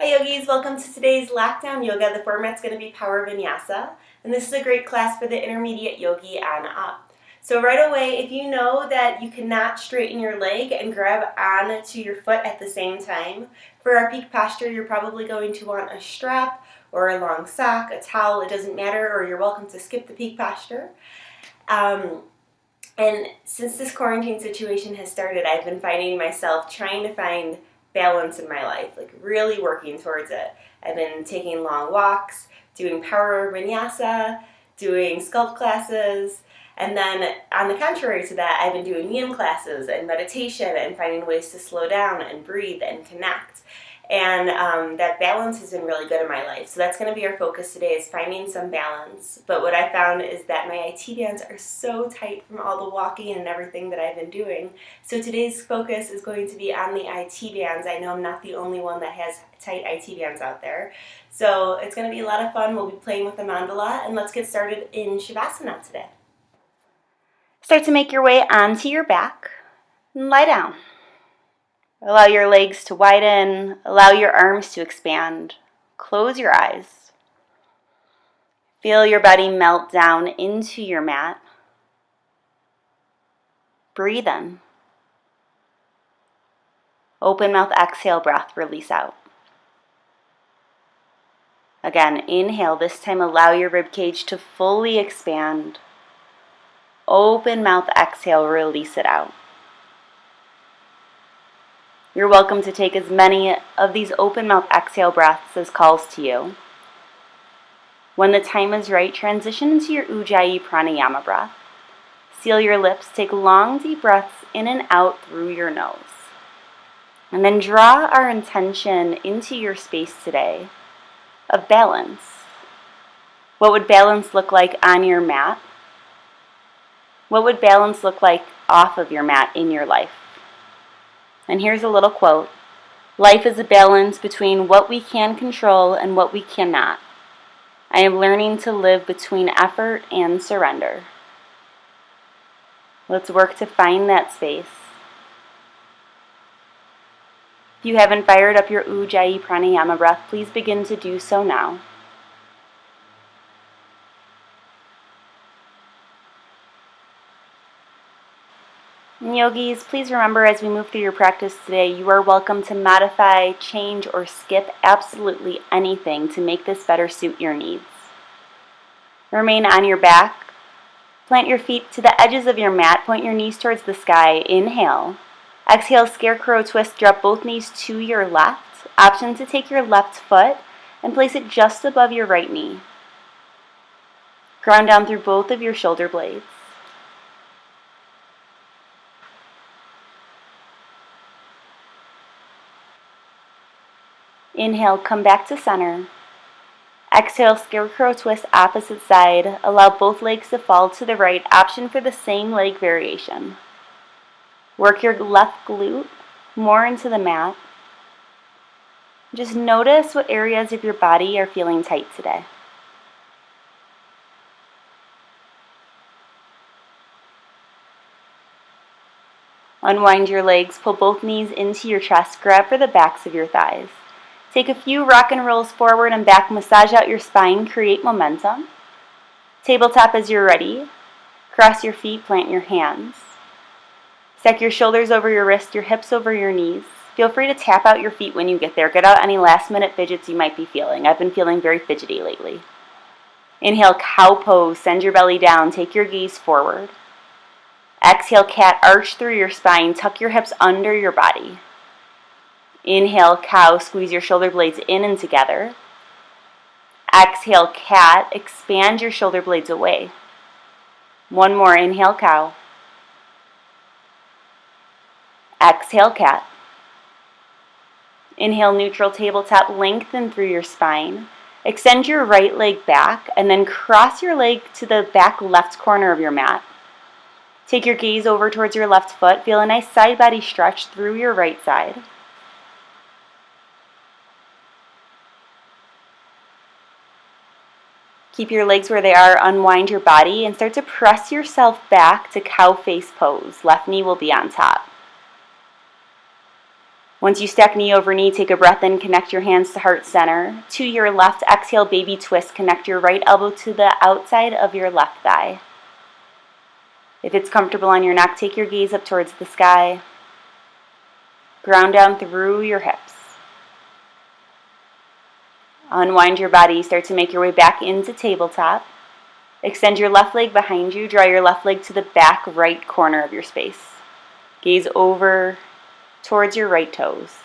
Hi yogis, welcome to today's lockdown yoga. The format's going to be Power Vinyasa, and this is a great class for the intermediate yogi on up. So right away, if you know that you cannot straighten your leg and grab onto your foot at the same time, for our peak posture, you're probably going to want a strap or a long sock, a towel, it doesn't matter, or you're welcome to skip the peak posture. And since this quarantine situation has started, I've been finding myself trying to find balance in my life, like really working towards it. I've been taking long walks, doing power vinyasa, doing sculpt classes, and then on the contrary to that, I've been doing yin classes and meditation and finding ways to slow down and breathe and connect. And that balance has been really good in my life. So that's going to be our focus today, is finding some balance. But what I found is that my IT bands are so tight from all the walking and everything that I've been doing. So today's focus is going to be on the IT bands. I know I'm not the only one that has tight IT bands out there. So it's going to be a lot of fun. We'll be playing with the mandala, and let's get started in Shavasana today. Start to make your way onto your back and lie down. Allow your legs to widen, allow your arms to expand. Close your eyes. Feel your body melt down into your mat. Breathe in. Open mouth, exhale, breath, release out. Again, inhale. This time allow your rib cage to fully expand. Open mouth, exhale, release it out. You're welcome to take as many of these open mouth exhale breaths as calls to you. When the time is right, transition into your Ujjayi pranayama breath. Seal your lips, take long deep breaths in and out through your nose. And then draw our intention into your space today of balance. What would balance look like on your mat? What would balance look like off of your mat in your life? And here's a little quote. Life is a balance between what we can control and what we cannot. I am learning to live between effort and surrender. Let's work to find that space. If you haven't fired up your Ujjayi pranayama breath, please begin to do so now. And yogis, please remember as we move through your practice today, you are welcome to modify, change, or skip absolutely anything to make this better suit your needs. Remain on your back. Plant your feet to the edges of your mat. Point your knees towards the sky. Inhale. Exhale, scarecrow twist. Drop both knees to your left. Option to take your left foot and place it just above your right knee. Ground down through both of your shoulder blades. Inhale, come back to center. Exhale, scarecrow twist opposite side. Allow both legs to fall to the right. Option for the same leg variation. Work your left glute more into the mat. Just notice what areas of your body are feeling tight today. Unwind your legs, pull both knees into your chest, grab for the backs of your thighs. Take a few rock and rolls forward and back, massage out your spine, create momentum. Tabletop as you're ready. Cross your feet, plant your hands. Stack your shoulders over your wrists, your hips over your knees. Feel free to tap out your feet when you get there. Get out any last minute fidgets you might be feeling. I've been feeling very fidgety lately. Inhale, cow pose, send your belly down, take your gaze forward. Exhale, cat, arch through your spine, tuck your hips under your body. Inhale, cow, squeeze your shoulder blades in and together. Exhale, cat, expand your shoulder blades away. One more, inhale, cow. Exhale, cat. Inhale, neutral tabletop, lengthen through your spine. Extend your right leg back and then cross your leg to the back left corner of your mat. Take your gaze over towards your left foot. Feel a nice side body stretch through your right side. Keep your legs where they are, unwind your body, and start to press yourself back to cow face pose. Left knee will be on top. Once you stack knee over knee, take a breath in, connect your hands to heart center. To your left, exhale, baby twist. Connect your right elbow to the outside of your left thigh. If it's comfortable on your neck, take your gaze up towards the sky. Ground down through your hips. Unwind your body. Start to make your way back into tabletop. Extend your left leg behind you. Draw your left leg to the back right corner of your space. Gaze over towards your right toes.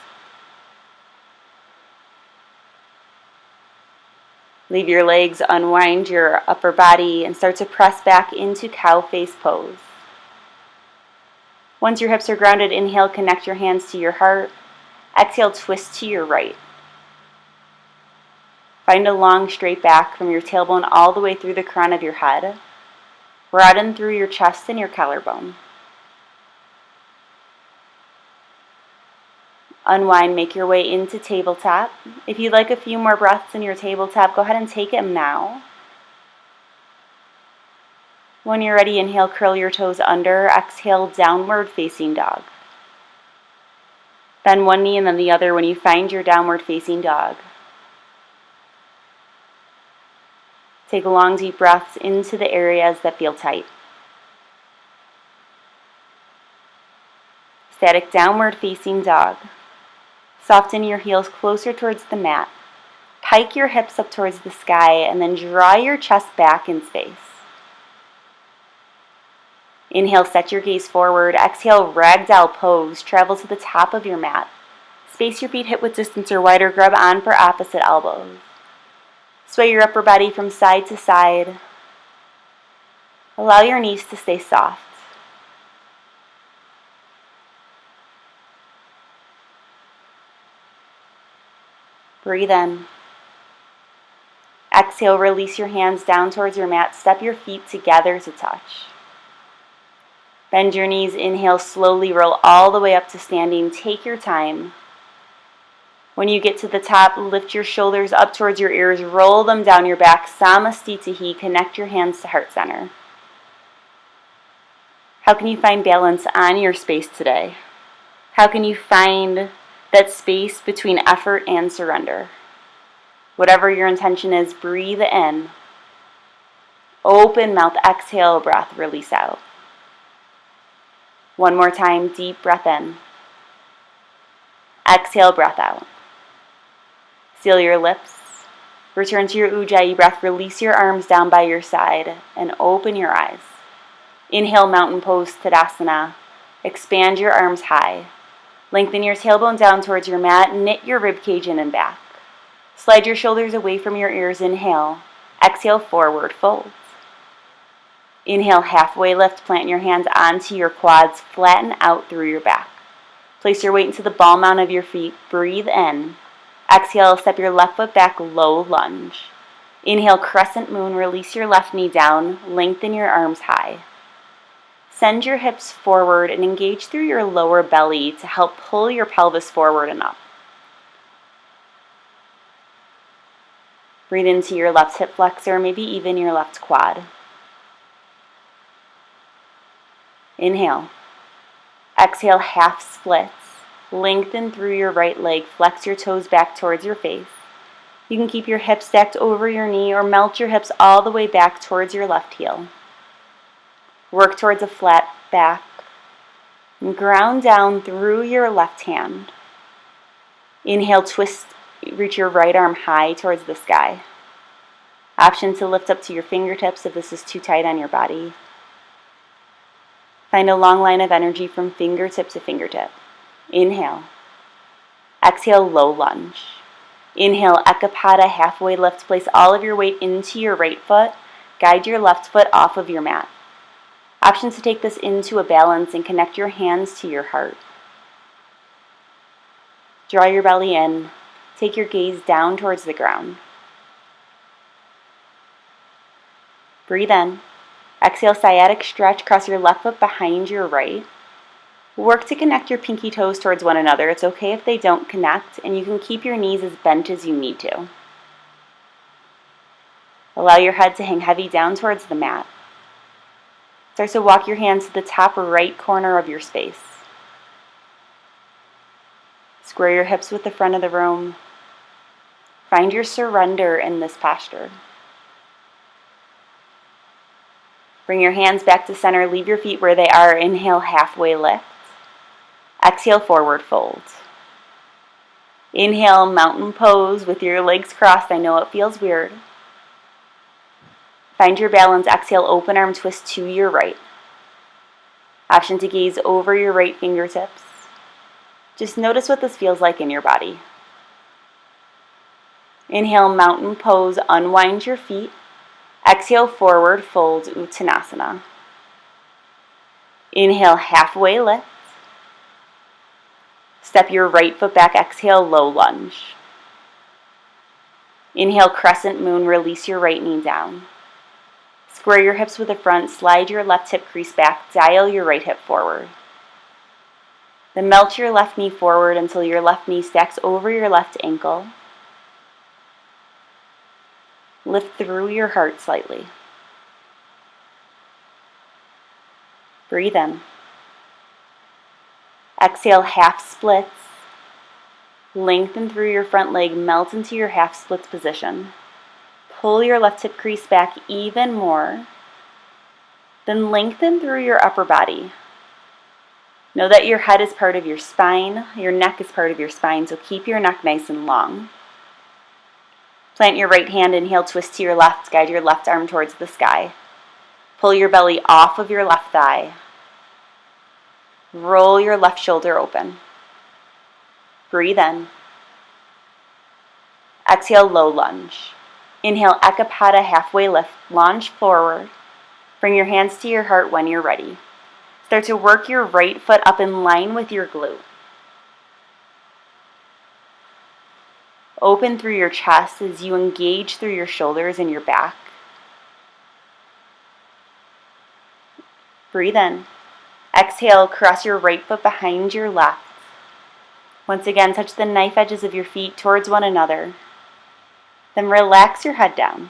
Leave your legs, unwind your upper body, and start to press back into cow face pose. Once your hips are grounded, inhale, connect your hands to your heart. Exhale, twist to your right. Find a long straight back from your tailbone all the way through the crown of your head. Broaden through your chest and your collarbone. Unwind, make your way into tabletop. If you'd like a few more breaths in your tabletop, go ahead and take them now. When you're ready, inhale, curl your toes under. Exhale, downward facing dog. Bend one knee and then the other when you find your downward facing dog. Take long, deep breaths into the areas that feel tight. Static downward facing dog. Soften your heels closer towards the mat. Pike your hips up towards the sky and then draw your chest back in space. Inhale, set your gaze forward. Exhale, ragdoll pose. Travel to the top of your mat. Space your feet hip-width distance or wider. Grab on for opposite elbows. Sway your upper body from side to side. Allow your knees to stay soft. Breathe in. Exhale, release your hands down towards your mat. Step your feet together to touch. Bend your knees. Inhale, slowly roll all the way up to standing. Take your time. When you get to the top, lift your shoulders up towards your ears. Roll them down your back. Samastitihi. Connect your hands to heart center. How can you find balance on your space today? How can you find that space between effort and surrender? Whatever your intention is, breathe in. Open mouth, exhale, breath, release out. One more time, deep breath in. Exhale, breath out. Seal your lips. Return to your Ujjayi breath. Release your arms down by your side and open your eyes. Inhale, mountain pose, Tadasana. Expand your arms high. Lengthen your tailbone down towards your mat. Knit your ribcage in and back. Slide your shoulders away from your ears. Inhale. Exhale, forward fold. Inhale, halfway lift. Plant your hands onto your quads. Flatten out through your back. Place your weight into the ball mount of your feet. Breathe in. Exhale, step your left foot back, low lunge. Inhale, crescent moon. Release your left knee down. Lengthen your arms high. Send your hips forward and engage through your lower belly to help pull your pelvis forward and up. Breathe into your left hip flexor, maybe even your left quad. Inhale. Exhale, half splits. Lengthen through your right leg. Flex your toes back towards your face. You can keep your hips stacked over your knee or melt your hips all the way back towards your left heel. Work towards a flat back. And ground down through your left hand. Inhale, twist, reach your right arm high towards the sky. Option to lift up to your fingertips if this is too tight on your body. Find a long line of energy from fingertip to fingertip. Inhale. Exhale, low lunge. Inhale, Ekapada, halfway lift. Place all of your weight into your right foot. Guide your left foot off of your mat. Option to take this into a balance and connect your hands to your heart. Draw your belly in. Take your gaze down towards the ground. Breathe in. Exhale, sciatic stretch. Cross your left foot behind your right. Work to connect your pinky toes towards one another. It's okay if they don't connect, and you can keep your knees as bent as you need to. Allow your head to hang heavy down towards the mat. Start to walk your hands to the top right corner of your space. Square your hips with the front of the room. Find your surrender in this posture. Bring your hands back to center. Leave your feet where they are. Inhale, halfway lift. Exhale, forward fold. Inhale, mountain pose with your legs crossed. I know it feels weird. Find your balance. Exhale, open arm twist to your right. Option to gaze over your right fingertips. Just notice what this feels like in your body. Inhale, mountain pose, unwind your feet. Exhale, forward fold, Uttanasana. Inhale, halfway lift. Step your right foot back, exhale, low lunge. Inhale, crescent moon, release your right knee down. Square your hips with the front, slide your left hip crease back, dial your right hip forward. Then melt your left knee forward until your left knee stacks over your left ankle. Lift through your heart slightly. Breathe in. Exhale, half splits. Lengthen through your front leg, melt into your half splits position. Pull your left hip crease back even more. Then lengthen through your upper body. Know that your head is part of your spine, your neck is part of your spine, so keep your neck nice and long. Plant your right hand, inhale, twist to your left, guide your left arm towards the sky. Pull your belly off of your left thigh. Roll your left shoulder open. Breathe in. Exhale, low lunge. Inhale, Ekapada, halfway lift, lunge forward. Bring your hands to your heart when you're ready. Start to work your right foot up in line with your glute. Open through your chest as you engage through your shoulders and your back. Breathe in. Exhale, cross your right foot behind your left. Once again, touch the knife edges of your feet towards one another. Then relax your head down.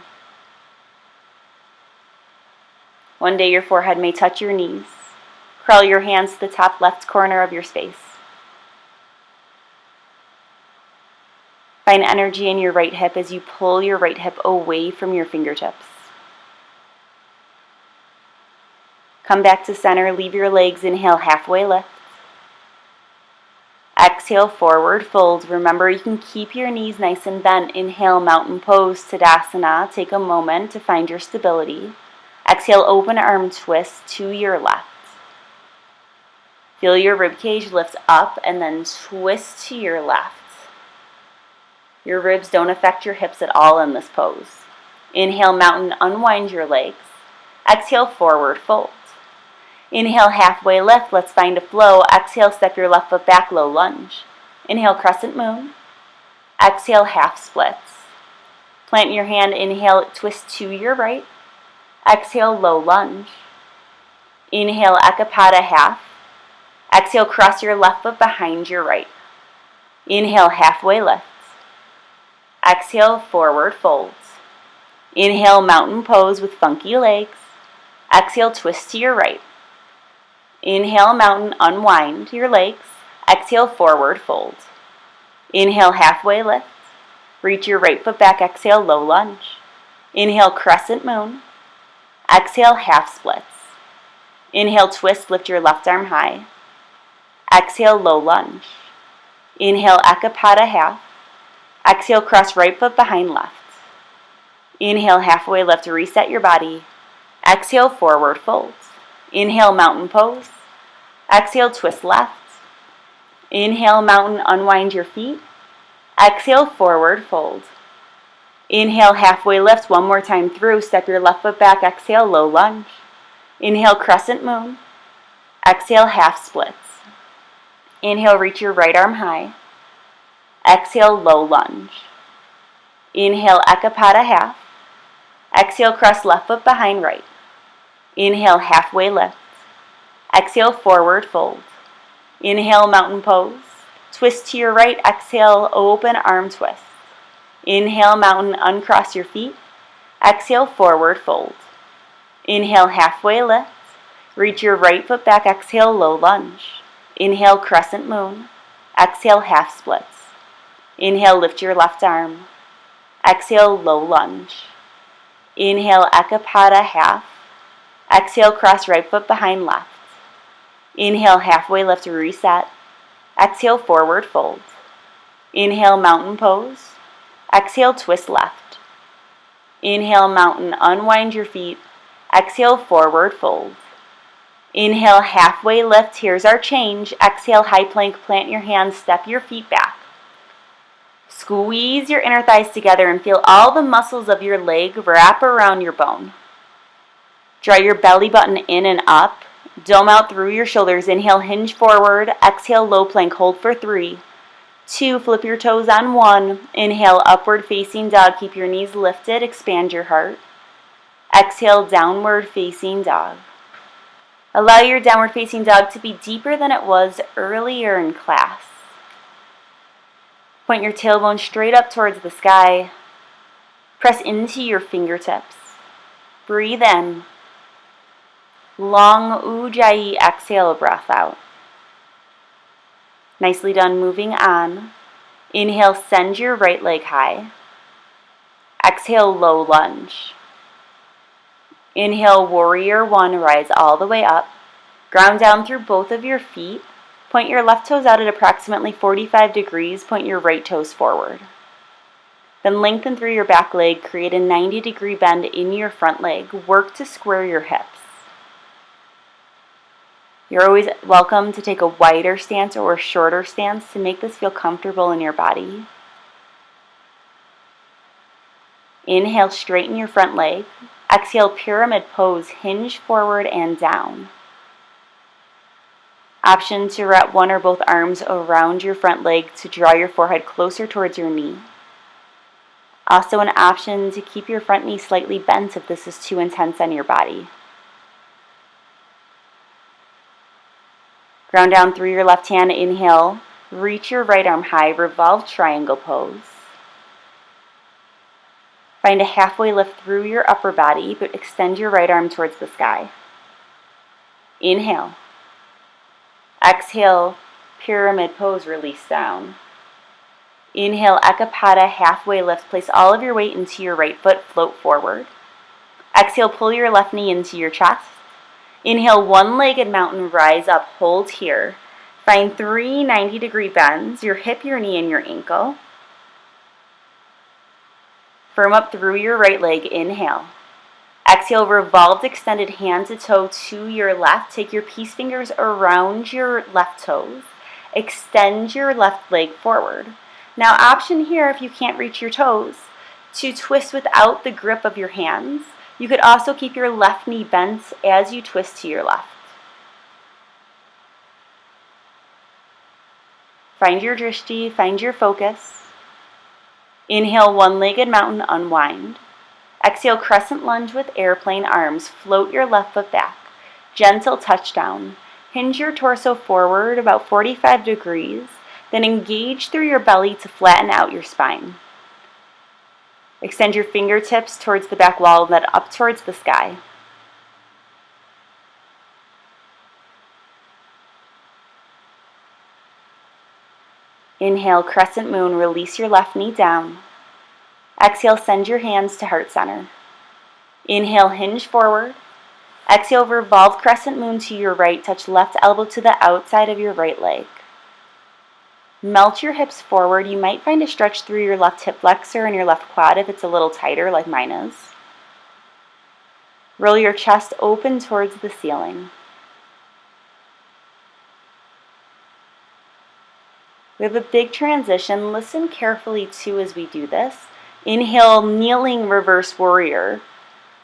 One day your forehead may touch your knees. Crawl your hands to the top left corner of your space. Find energy in your right hip as you pull your right hip away from your fingertips. Come back to center, leave your legs, inhale, halfway lift. Exhale, forward fold. Remember, you can keep your knees nice and bent. Inhale, mountain pose, Tadasana. Take a moment to find your stability. Exhale, open arm twist to your left. Feel your ribcage lift up and then twist to your left. Your ribs don't affect your hips at all in this pose. Inhale, mountain, unwind your legs. Exhale, forward fold. Inhale, halfway lift. Let's find a flow. Exhale, step your left foot back, low lunge. Inhale, crescent moon. Exhale, half splits. Plant your hand, inhale, twist to your right. Exhale, low lunge. Inhale, Ekapada, half. Exhale, cross your left foot behind your right. Inhale, halfway lift. Exhale, forward folds. Inhale, mountain pose with funky legs. Exhale, twist to your right. Inhale, mountain, unwind your legs. Exhale, forward fold. Inhale, halfway lift. Reach your right foot back. Exhale, low lunge. Inhale, crescent moon. Exhale, half splits. Inhale, twist, lift your left arm high. Exhale, low lunge. Inhale, Ekapada, half. Exhale, cross right foot behind left. Inhale, halfway lift, reset your body. Exhale, forward fold. Inhale, mountain pose. Exhale, twist left. Inhale, mountain, unwind your feet. Exhale, forward fold. Inhale, halfway lift, one more time through. Step your left foot back. Exhale, low lunge. Inhale, crescent moon. Exhale, half splits. Inhale, reach your right arm high. Exhale, low lunge. Inhale, Ekapada, half. Exhale, cross left foot behind right. Inhale, halfway lift. Exhale, forward fold. Inhale, mountain pose. Twist to your right. Exhale, open arm twist. Inhale, mountain, uncross your feet. Exhale, forward fold. Inhale, halfway lift. Reach your right foot back. Exhale, low lunge. Inhale, crescent moon. Exhale, half splits. Inhale, lift your left arm. Exhale, low lunge. Inhale, Ekapada half. Exhale, cross right foot behind left. Inhale, halfway lift, reset. Exhale, forward fold. Inhale, mountain pose. Exhale, twist left. Inhale, mountain, unwind your feet. Exhale, forward fold. Inhale, halfway lift. Here's our change. Exhale, high plank, plant your hands, step your feet back. Squeeze your inner thighs together and feel all the muscles of your leg wrap around your bone. Draw your belly button in and up. Dome out through your shoulders. Inhale, hinge forward. Exhale, low plank, hold for 3, 2, flip your toes on 1. Inhale, upward facing dog. Keep your knees lifted, expand your heart. Exhale, downward facing dog. Allow your downward facing dog to be deeper than it was earlier in class. Point your tailbone straight up towards the sky. Press into your fingertips. Breathe in. Long Ujjayi exhale, breath out. Nicely done, moving on. Inhale, send your right leg high. Exhale, low lunge. Inhale, warrior 1, rise all the way up. Ground down through both of your feet. Point your left toes out at approximately 45 degrees. Point your right toes forward. Then lengthen through your back leg. Create a 90-degree bend in your front leg. Work to square your hips. You're always welcome to take a wider stance or a shorter stance to make this feel comfortable in your body. Inhale, straighten your front leg. Exhale, pyramid pose, hinge forward and down. Option to wrap one or both arms around your front leg to draw your forehead closer towards your knee. Also an option to keep your front knee slightly bent if this is too intense on your body. Ground down through your left hand. Inhale, reach your right arm high, revolve triangle pose. Find a halfway lift through your upper body, but extend your right arm towards the sky. Inhale. Exhale, pyramid pose, release down. Inhale, Ekapada, halfway lift. Place all of your weight into your right foot, float forward. Exhale, pull your left knee into your chest. Inhale, one-legged mountain, rise up, hold here. Find 3 90-degree bends, your hip, your knee, and your ankle. Firm up through your right leg, inhale. Exhale, revolved, extended hand to toe to your left. Take your peace fingers around your left toes. Extend your left leg forward. Now, option here, if you can't reach your toes, to twist without the grip of your hands. You could also keep your left knee bent as you twist to your left. Find your drishti, find your focus. Inhale, one-legged mountain, unwind. Exhale, crescent lunge with airplane arms. Float your left foot back. Gentle touchdown. Hinge your torso forward about 45 degrees. Then engage through your belly to flatten out your spine. Extend your fingertips towards the back wall, then up towards the sky. Inhale, crescent moon, release your left knee down. Exhale, send your hands to heart center. Inhale, hinge forward. Exhale, revolve crescent moon to your right. Touch left elbow to the outside of your right leg. Melt your hips forward. You might find a stretch through your left hip flexor and your left quad if it's a little tighter like mine is. Roll your chest open towards the ceiling. We have a big transition. Listen carefully too as we do this. Inhale, kneeling reverse warrior.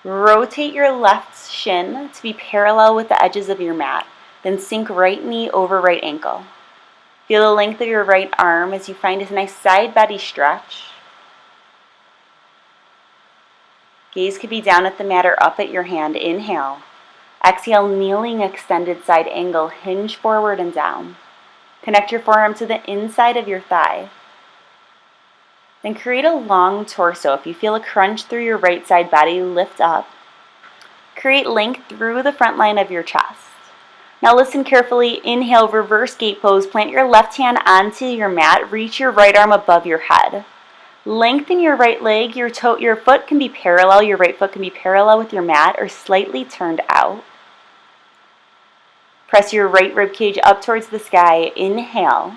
Rotate your left shin to be parallel with the edges of your mat. Then sink right knee over right ankle. Feel the length of your right arm as you find a nice side body stretch. Gaze could be down at the mat or up at your hand. Inhale. Exhale, kneeling extended side angle. Hinge forward and down. Connect your forearm to the inside of your thigh. Then create a long torso. If you feel a crunch through your right side body, lift up. Create length through the front line of your chest. Now listen carefully. Inhale, reverse gate pose. Plant your left hand onto your mat. Reach your right arm above your head. Lengthen your right leg. Your foot can be parallel. Your right foot can be parallel with your mat or slightly turned out. Press your right rib cage up towards the sky. Inhale.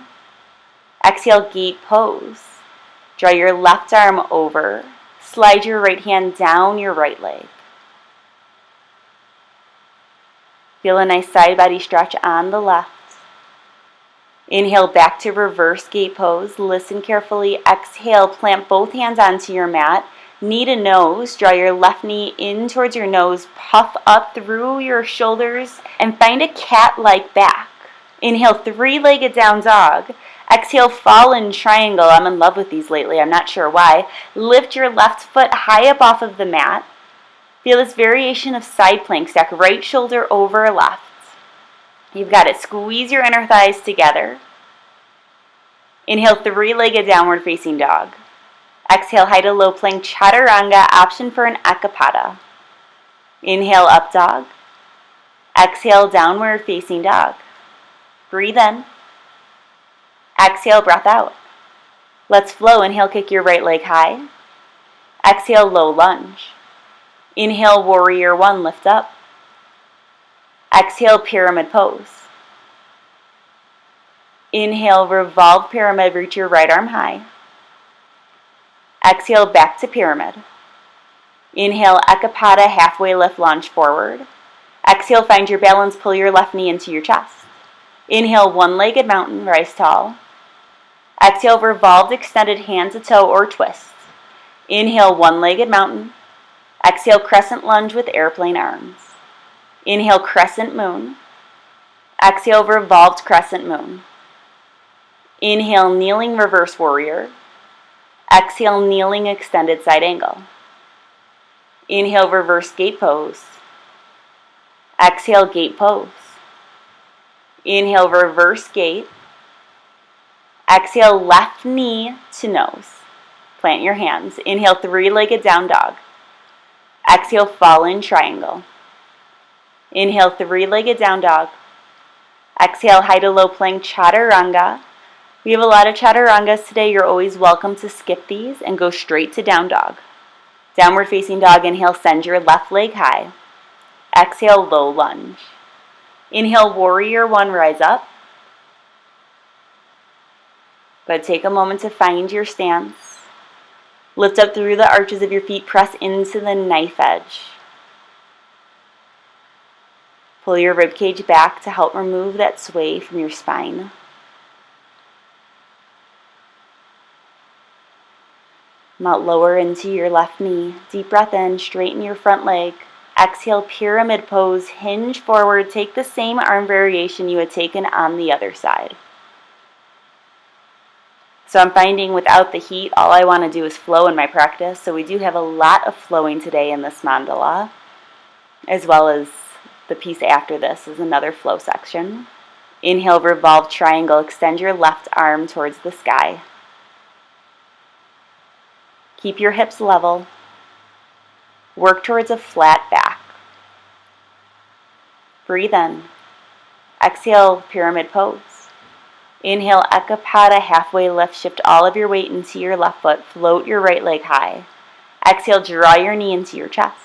Exhale, gate pose. Draw your left arm over. Slide your right hand down your right leg. Feel a nice side body stretch on the left. Inhale, back to reverse gate pose. Listen carefully. Exhale, plant both hands onto your mat. Knee to nose. Draw your left knee in towards your nose. Puff up through your shoulders and find a cat-like back. Inhale, three-legged down dog. Exhale, fallen triangle. I'm in love with these lately. I'm not sure why. Lift your left foot high up off of the mat. Feel this variation of side plank. Stack right shoulder over left. You've got it. Squeeze your inner thighs together. Inhale, three-legged downward facing dog. Exhale, high to low plank chaturanga, option for an ekapada. Inhale, up dog. Exhale, downward facing dog. Breathe in. Exhale, breath out. Let's flow. Inhale, kick your right leg high. Exhale, low lunge. Inhale, warrior one, lift up. Exhale, pyramid pose. Inhale, revolve pyramid, reach your right arm high. Exhale, back to pyramid. Inhale, ekapada, halfway lift, lunge forward. Exhale, find your balance, pull your left knee into your chest. Inhale, one-legged mountain, rise tall. Exhale, revolved, extended hand to toe or twist. Inhale, one-legged mountain. Exhale, crescent lunge with airplane arms. Inhale, crescent moon. Exhale, revolved crescent moon. Inhale, kneeling reverse warrior. Exhale, kneeling extended side angle. Inhale, reverse gate pose. Exhale, gate pose. Inhale, reverse gate. Exhale, left knee to nose. Plant your hands. Inhale, three-legged down dog. Exhale, fallen triangle. Inhale, three-legged down dog. Exhale, high to low plank chaturanga. We have a lot of chaturangas today. You're always welcome to skip these and go straight to down dog. Downward facing dog. Inhale, send your left leg high. Exhale, low lunge. Inhale, warrior one, rise up. But take a moment to find your stance. Lift up through the arches of your feet. Press into the knife edge. Pull your ribcage back to help remove that sway from your spine. Melt lower into your left knee. Deep breath in, straighten your front leg. Exhale, pyramid pose, hinge forward. Take the same arm variation you had taken on the other side. So I'm finding without the heat, all I want to do is flow in my practice. So we do have a lot of flowing today in this mandala, as well as the piece after this is another flow section. Inhale, revolve triangle. Extend your left arm towards the sky. Keep your hips level. Work towards a flat back. Breathe in. Exhale, pyramid pose. Inhale, ekapada, halfway lift. Shift all of your weight into your left foot. Float your right leg high. Exhale, draw your knee into your chest.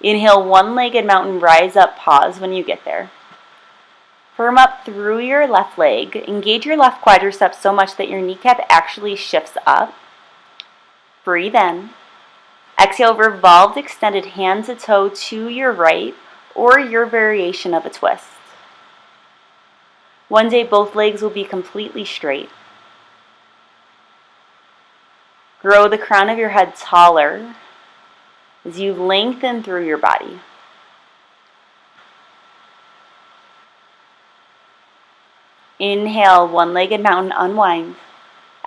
Inhale, one-legged mountain, rise up, pause when you get there. Firm up through your left leg. Engage your left quadriceps so much that your kneecap actually shifts up. Breathe in. Exhale, revolved, extended hand to toe to your right or your variation of a twist. One day, both legs will be completely straight. Grow the crown of your head taller as you lengthen through your body. Inhale, one-legged mountain, unwind.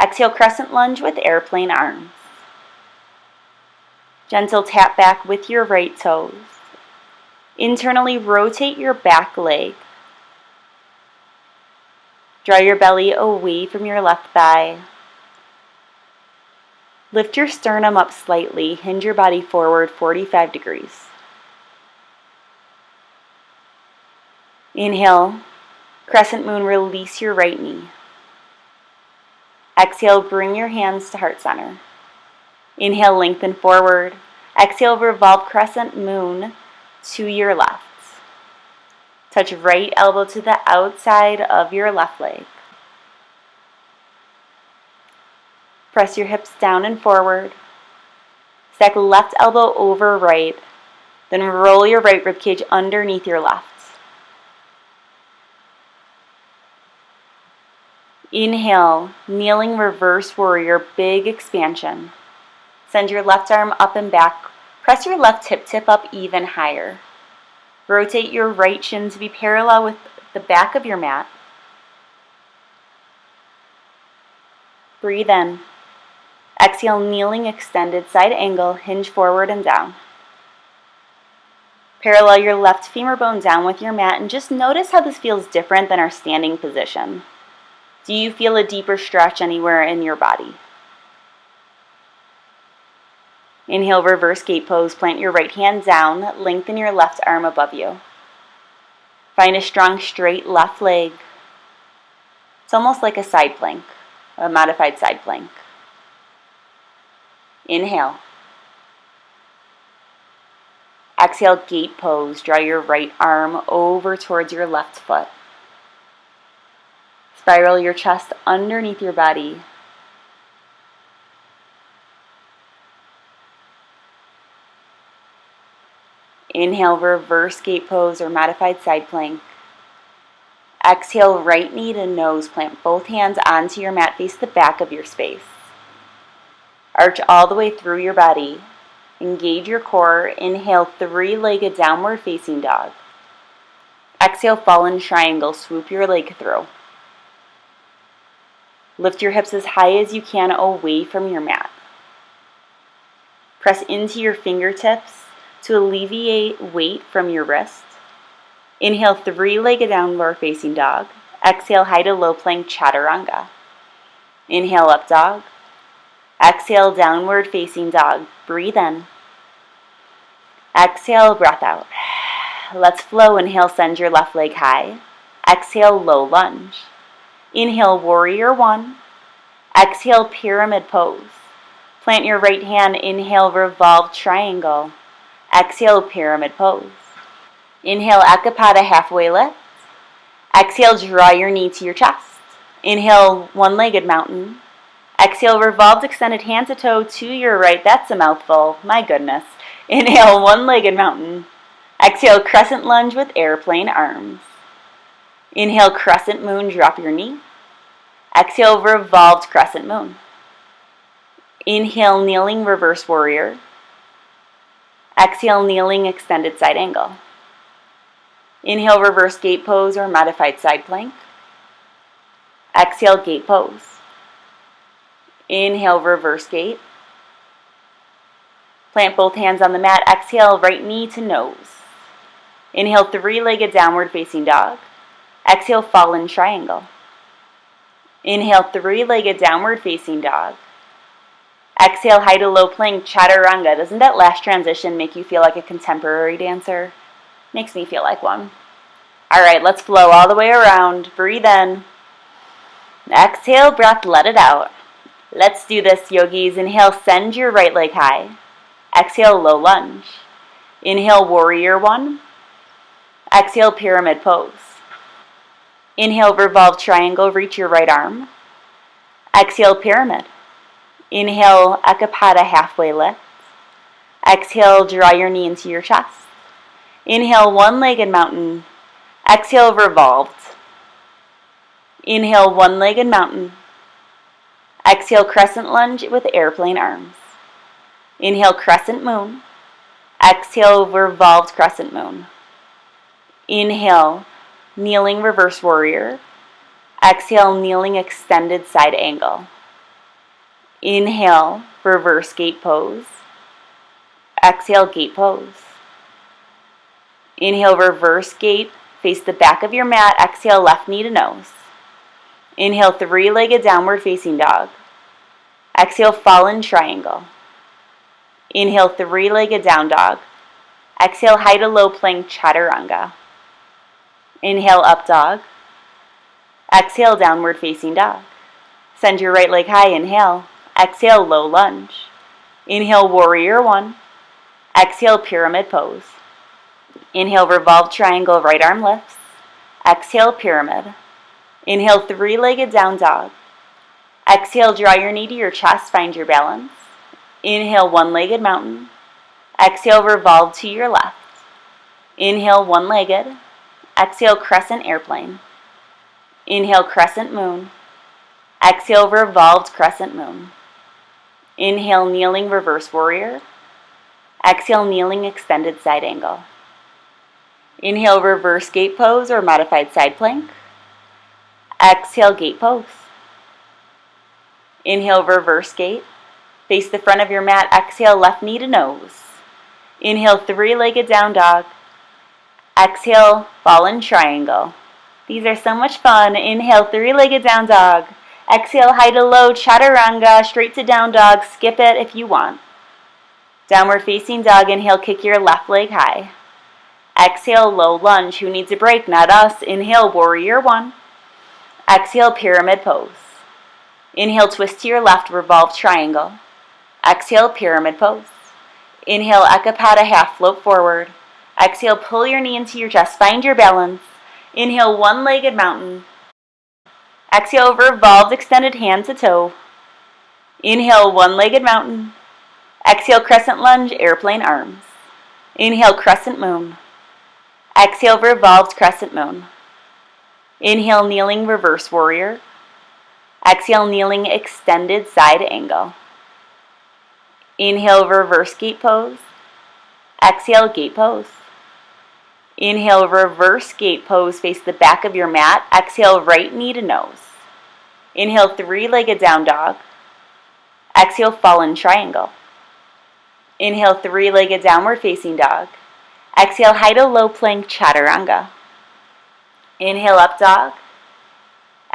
Exhale, crescent lunge with airplane arms. Gentle tap back with your right toes. Internally rotate your back leg. Draw your belly away from your left thigh. Lift your sternum up slightly. Hinge your body forward 45 degrees. Inhale, crescent moon, release your right knee. Exhale, bring your hands to heart center. Inhale, lengthen forward. Exhale, revolve crescent moon to your left. Touch right elbow to the outside of your left leg. Press your hips down and forward. Stack left elbow over right. Then roll your right ribcage underneath your left. Inhale, kneeling reverse warrior, big expansion. Send your left arm up and back. Press your left hip tip up even higher. Rotate your right shin to be parallel with the back of your mat. Breathe in. Exhale, kneeling extended side angle, hinge forward and down. Parallel your left femur bone down with your mat and just notice how this feels different than our standing position. Do you feel a deeper stretch anywhere in your body? Inhale, reverse gate pose. Plant your right hand down. Lengthen your left arm above you. Find a strong, straight left leg. It's almost like a side plank, a modified side plank. Inhale. Exhale, gate pose. Draw your right arm over towards your left foot. Spiral your chest underneath your body. Inhale, reverse gate pose or modified side plank. Exhale, right knee to nose. Plant both hands onto your mat. Face the back of your space. Arch all the way through your body. Engage your core. Inhale, three-legged downward facing dog. Exhale, fallen triangle. Swoop your leg through. Lift your hips as high as you can away from your mat. Press into your fingertips to alleviate weight from your wrist. Inhale, three-legged downward facing dog. Exhale, high to low plank chaturanga. Inhale, up dog. Exhale, downward facing dog. Breathe in. Exhale, breath out. Let's flow. Inhale, send your left leg high. Exhale, low lunge. Inhale, warrior one. Exhale, pyramid pose. Plant your right hand. Inhale, revolve triangle. Exhale, pyramid pose. Inhale, Ekapada halfway lift. Exhale, draw your knee to your chest. Inhale, one-legged mountain. Exhale, revolved extended hand to toe to your right. That's a mouthful. My goodness. Inhale, one-legged mountain. Exhale, crescent lunge with airplane arms. Inhale, crescent moon, drop your knee. Exhale, revolved crescent moon. Inhale, kneeling reverse warrior. Exhale, kneeling extended side angle. Inhale, reverse gate pose or modified side plank. Exhale, gate pose. Inhale, reverse gate. Plant both hands on the mat. Exhale, right knee to nose. Inhale, three-legged downward facing dog. Exhale, fallen triangle. Inhale, three-legged downward facing dog. Exhale, high to low plank chaturanga. Doesn't that last transition make you feel like a contemporary dancer? Makes me feel like one. All right, let's flow all the way around. Breathe in. Exhale, breath, let it out. Let's do this, yogis. Inhale, send your right leg high. Exhale, low lunge. Inhale, warrior one. Exhale, pyramid pose. Inhale, revolve triangle, reach your right arm. Exhale, pyramid. Inhale, Ekapada halfway lift. Exhale, draw your knee into your chest. Inhale, one-legged mountain. Exhale, revolved. Inhale, one-legged mountain. Exhale, crescent lunge with airplane arms. Inhale, crescent moon. Exhale, revolved crescent moon. Inhale, kneeling reverse warrior. Exhale, kneeling extended side angle. Inhale, reverse gate pose. Exhale, gate pose. Inhale, reverse gate. Face the back of your mat. Exhale, left knee to nose. Inhale, three-legged downward facing dog. Exhale, fallen triangle. Inhale, three-legged down dog. Exhale, high to low plank chaturanga. Inhale, up dog. Exhale, downward facing dog. Send your right leg high, inhale. Exhale, low lunge. Inhale, warrior one. Exhale, pyramid pose. Inhale, revolve triangle, right arm lifts. Exhale, pyramid. Inhale, three-legged down dog. Exhale, draw your knee to your chest, find your balance. Inhale, one-legged mountain. Exhale, revolve to your left. Inhale, one-legged. Exhale, crescent airplane. Inhale, crescent moon. Exhale, revolved crescent moon. Inhale, kneeling reverse warrior. Exhale, kneeling extended side angle. Inhale, reverse gate pose or modified side plank. Exhale, gate pose. Inhale, reverse gate. Face the front of your mat. Exhale, left knee to nose. Inhale, three-legged down dog. Exhale, fallen triangle. These are so much fun. Inhale, three-legged down dog. Exhale, high to low, chaturanga, straight to down dog. Skip it if you want. Downward facing dog. Inhale, kick your left leg high. Exhale, low lunge. Who needs a break? Not us. Inhale, warrior one. Exhale, pyramid pose. Inhale, twist to your left, revolve triangle. Exhale, pyramid pose. Inhale, ekapada, half float forward. Exhale, pull your knee into your chest, find your balance. Inhale, one-legged mountain. Exhale, revolved, extended hand to toe. Inhale, one-legged mountain. Exhale, crescent lunge, airplane arms. Inhale, crescent moon. Exhale, revolved crescent moon. Inhale, kneeling reverse warrior. Exhale, kneeling extended side angle. Inhale, reverse gate pose. Exhale, gate pose. Inhale, reverse gate pose, face the back of your mat. Exhale, right knee to nose. Inhale, three-legged down dog. Exhale, fallen triangle. Inhale, three-legged downward facing dog. Exhale, high to low plank chaturanga. Inhale, up dog.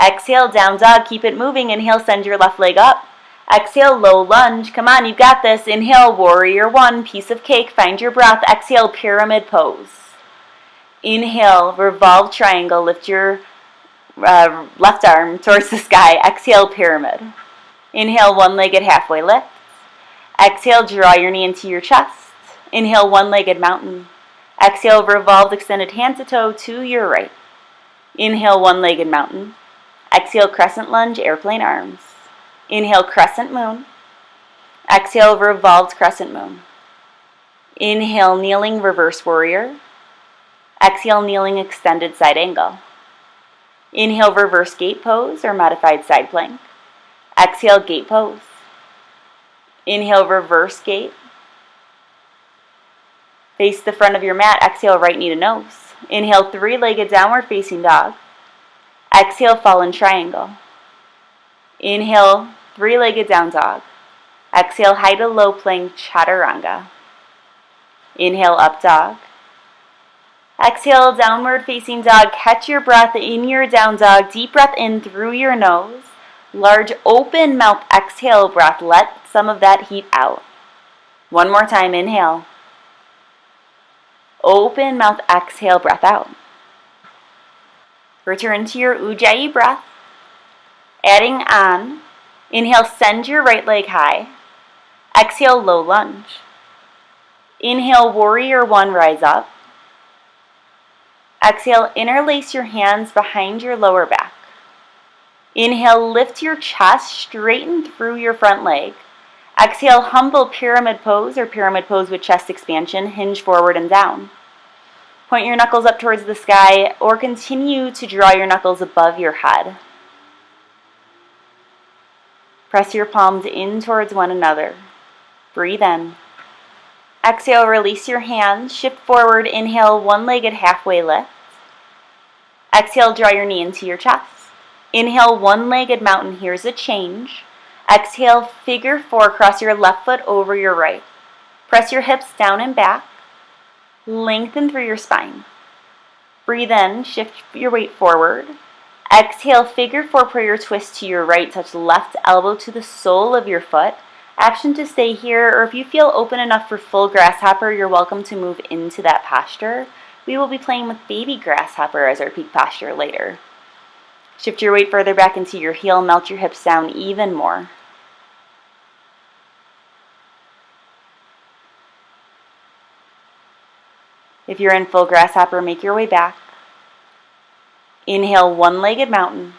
Exhale, down dog. Keep it moving. Inhale, send your left leg up. Exhale, low lunge. Come on, you've got this. Inhale, warrior one, piece of cake. Find your breath. Exhale, pyramid pose. Inhale, revolve triangle. Lift your left arm towards the sky. Exhale, pyramid. Inhale, one-legged halfway lift. Exhale, draw your knee into your chest. Inhale, one-legged mountain. Exhale, revolved extended hand to toe to your right. Inhale, one-legged mountain. Exhale, crescent lunge, airplane arms. Inhale, crescent moon. Exhale, revolved crescent moon. Inhale, kneeling reverse warrior. Exhale, kneeling extended side angle. Inhale, reverse gate pose or modified side plank. Exhale, gate pose. Inhale, reverse gate. Face the front of your mat. Exhale, right knee to nose. Inhale, three-legged downward facing dog. Exhale, fallen triangle. Inhale, three-legged down dog. Exhale, high to low plank chaturanga. Inhale, up dog. Exhale, downward facing dog. Catch your breath in your down dog. Deep breath in through your nose. Large open mouth exhale breath. Let some of that heat out. One more time, inhale. Open mouth exhale, breath out. Return to your Ujjayi breath. Adding on. Inhale, send your right leg high. Exhale, low lunge. Inhale, warrior one, rise up. Exhale, interlace your hands behind your lower back. Inhale, lift your chest, straighten through your front leg. Exhale, humble pyramid pose or pyramid pose with chest expansion, hinge forward and down. Point your knuckles up towards the sky or continue to draw your knuckles above your head. Press your palms in towards one another. Breathe in. Exhale, release your hands, shift forward, inhale, one-legged halfway lift. Exhale, draw your knee into your chest. Inhale, one-legged mountain, here's a change. Exhale, figure four, cross your left foot over your right. Press your hips down and back. Lengthen through your spine. Breathe in, shift your weight forward. Exhale, figure four prayer twist to your right. Touch left elbow to the sole of your foot. Option to stay here, or if you feel open enough for full grasshopper, you're welcome to move into that posture. We will be playing with baby grasshopper as our peak posture later. Shift your weight further back into your heel, melt your hips down even more. If you're in full grasshopper, make your way back. Inhale, one-legged mountain.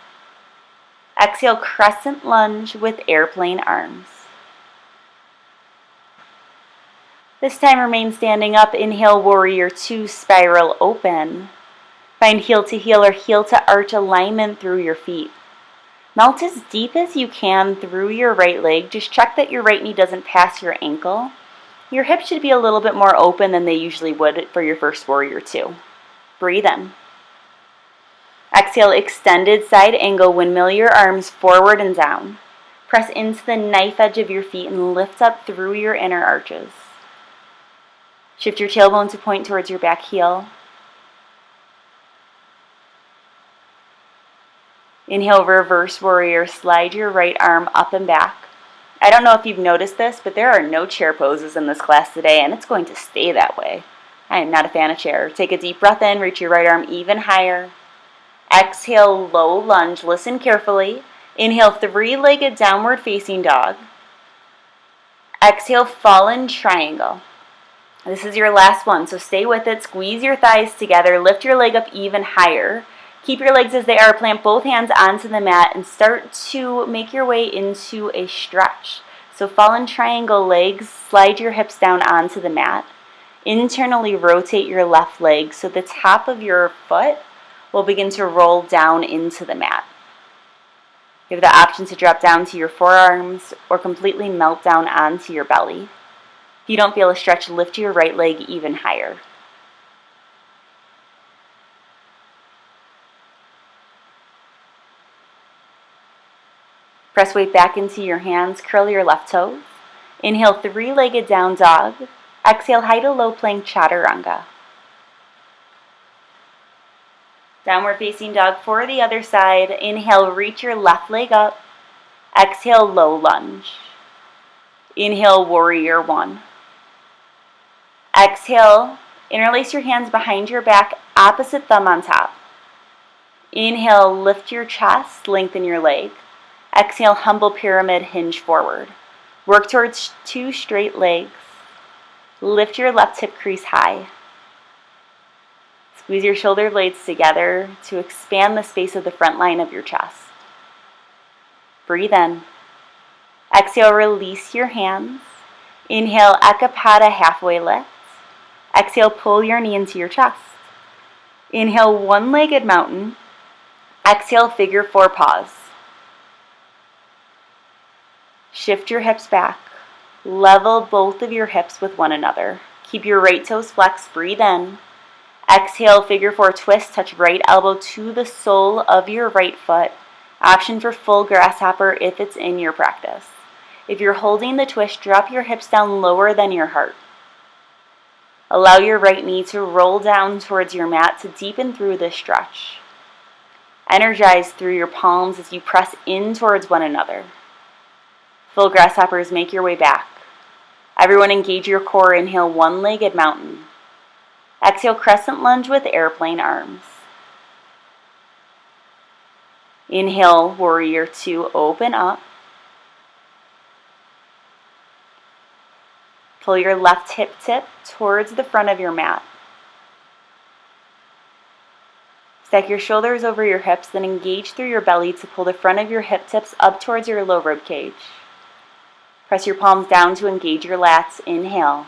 Exhale, crescent lunge with airplane arms. This time remain standing up. Inhale, warrior two, spiral open. Find heel to heel or heel to arch alignment through your feet. Melt as deep as you can through your right leg. Just check that your right knee doesn't pass your ankle. Your hips should be a little bit more open than they usually would for your first warrior two. Breathe in. Exhale, extended side angle, windmill your arms forward and down. Press into the knife edge of your feet and lift up through your inner arches. Shift your tailbone to point towards your back heel. Inhale, reverse warrior, slide your right arm up and back. I don't know if you've noticed this, but there are no chair poses in this class today, and it's going to stay that way. I am not a fan of chair. Take a deep breath in, reach your right arm even higher. Exhale, low lunge, listen carefully. Inhale, three-legged downward facing dog. Exhale, fallen triangle. This is your last one, so stay with it. Squeeze your thighs together, lift your leg up even higher. Keep your legs as they are, plant both hands onto the mat and start to make your way into a stretch. So fallen triangle legs, slide your hips down onto the mat. Internally rotate your left leg so the top of your foot will begin to roll down into the mat. You have the option to drop down to your forearms or completely melt down onto your belly. If you don't feel a stretch, lift your right leg even higher. Press weight back into your hands, curl your left toes. Inhale, three-legged down dog. Exhale, high to low plank chaturanga. Downward facing dog for the other side. Inhale, reach your left leg up. Exhale, low lunge. Inhale, warrior one. Exhale, interlace your hands behind your back, opposite thumb on top. Inhale, lift your chest, lengthen your leg. Exhale, humble pyramid, hinge forward. Work towards two straight legs. Lift your left hip crease high. Squeeze your shoulder blades together to expand the space of the front line of your chest. Breathe in. Exhale, release your hands. Inhale, Ekapada, halfway lift. Exhale, pull your knee into your chest. Inhale, one-legged mountain. Exhale, figure four pause. Shift your hips back. Level both of your hips with one another. Keep your right toes flexed. Breathe in. Exhale, figure four twist. Touch right elbow to the sole of your right foot. Option for full grasshopper if it's in your practice. If you're holding the twist, drop your hips down lower than your heart. Allow your right knee to roll down towards your mat to deepen through this stretch. Energize through your palms as you press in towards one another. Full grasshoppers, make your way back. Everyone engage your core. Inhale, one-legged mountain. Exhale, crescent lunge with airplane arms. Inhale, warrior two, open up. Pull your left hip tip towards the front of your mat. Stack your shoulders over your hips, then engage through your belly to pull the front of your hip tips up towards your low rib cage. Press your palms down to engage your lats. Inhale.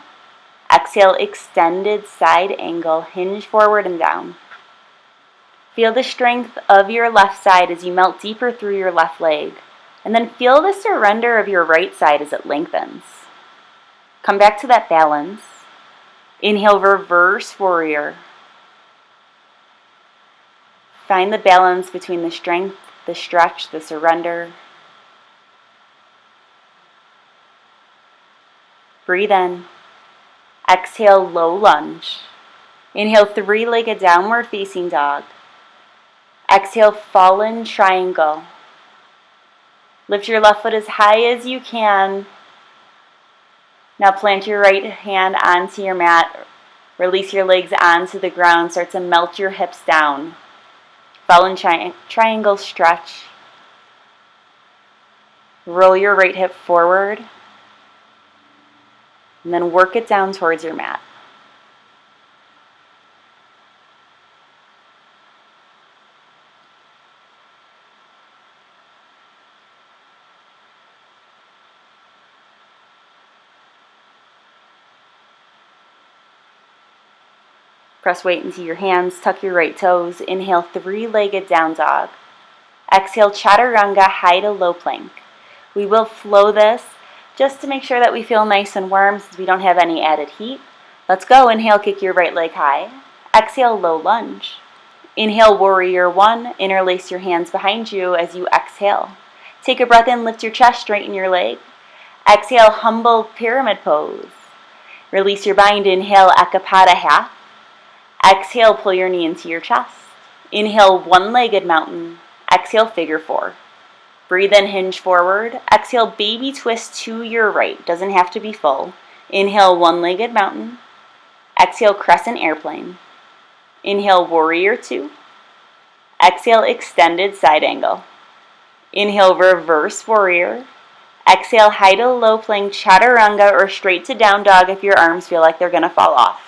Exhale, extended side angle, hinge forward and down. Feel the strength of your left side as you melt deeper through your left leg. And then feel the surrender of your right side as it lengthens. Come back to that balance. Inhale, reverse warrior. Find the balance between the strength, the stretch, the surrender. Breathe in. Exhale, low lunge. Inhale, three-legged downward facing dog. Exhale, fallen triangle. Lift your left foot as high as you can. Now plant your right hand onto your mat. Release your legs onto the ground. Start to melt your hips down. Fallen triangle stretch. Roll your right hip forward. And then work it down towards your mat. Press weight into your hands, tuck your right toes. Inhale, three-legged down dog. Exhale, chaturanga, high to low plank. We will flow this just to make sure that we feel nice and warm since we don't have any added heat. Let's go. Inhale, kick your right leg high. Exhale, low lunge. Inhale, warrior one. Interlace your hands behind you as you exhale. Take a breath in, lift your chest, straighten your leg. Exhale, humble pyramid pose. Release your bind. Inhale, ekapada half. Exhale, pull your knee into your chest. Inhale, one-legged mountain. Exhale, figure four. Breathe in, hinge forward. Exhale, baby twist to your right. Doesn't have to be full. Inhale, one-legged mountain. Exhale, crescent airplane. Inhale, warrior two. Exhale, extended side angle. Inhale, reverse warrior. Exhale, high to low plank, chaturanga, or straight to down dog if your arms feel like they're going to fall off.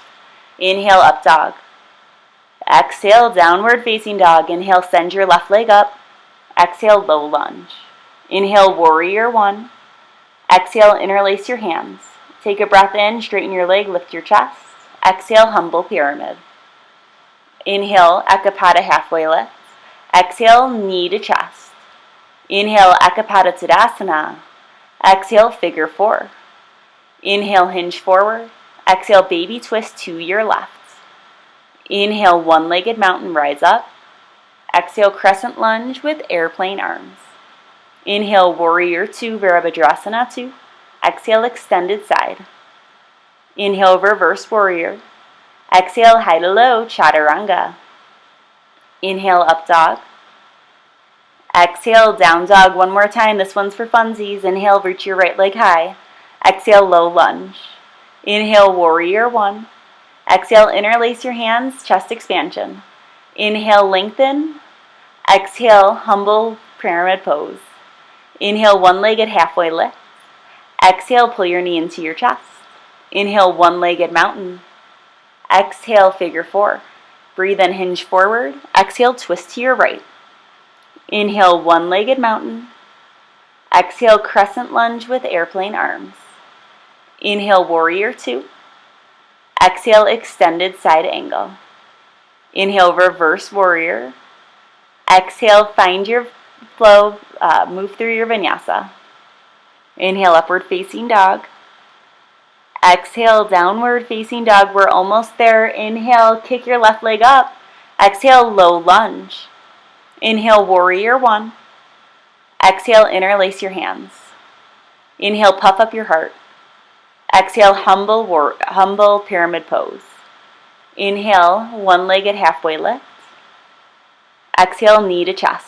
Inhale, up dog. Exhale, downward facing dog. Inhale, send your left leg up. Exhale, low lunge. Inhale, warrior one. Exhale, interlace your hands. Take a breath in, straighten your leg, lift your chest. Exhale, humble pyramid. Inhale, ekapada halfway lift. Exhale, knee to chest. Inhale, ekapada tadasana. Exhale, figure four. Inhale, hinge forward. Exhale, baby twist to your left. Inhale, one-legged mountain, rise up. Exhale, crescent lunge with airplane arms. Inhale, warrior two, virabhadrasana two. Exhale, extended side. Inhale, reverse warrior. Exhale, high to low, chaturanga. Inhale, up dog. Exhale, down dog one more time. This one's for funsies. Inhale, reach your right leg high. Exhale, low lunge. Inhale, warrior one. Exhale, interlace your hands, chest expansion. Inhale, lengthen. Exhale, humble pyramid pose. Inhale, one-legged halfway lift. Exhale, pull your knee into your chest. Inhale, one-legged mountain. Exhale, figure four. Breathe in, hinge forward. Exhale, twist to your right. Inhale, one-legged mountain. Exhale, crescent lunge with airplane arms. Inhale, warrior two. Exhale, extended side angle. Inhale, reverse warrior. Exhale, find your flow, move through your vinyasa. Inhale, upward facing dog. Exhale, downward facing dog. We're almost there. Inhale, kick your left leg up. Exhale, low lunge. Inhale, warrior one. Exhale, interlace your hands. Inhale, puff up your heart. Exhale, humble pyramid pose. Inhale, one-legged halfway lift. Exhale, knee to chest.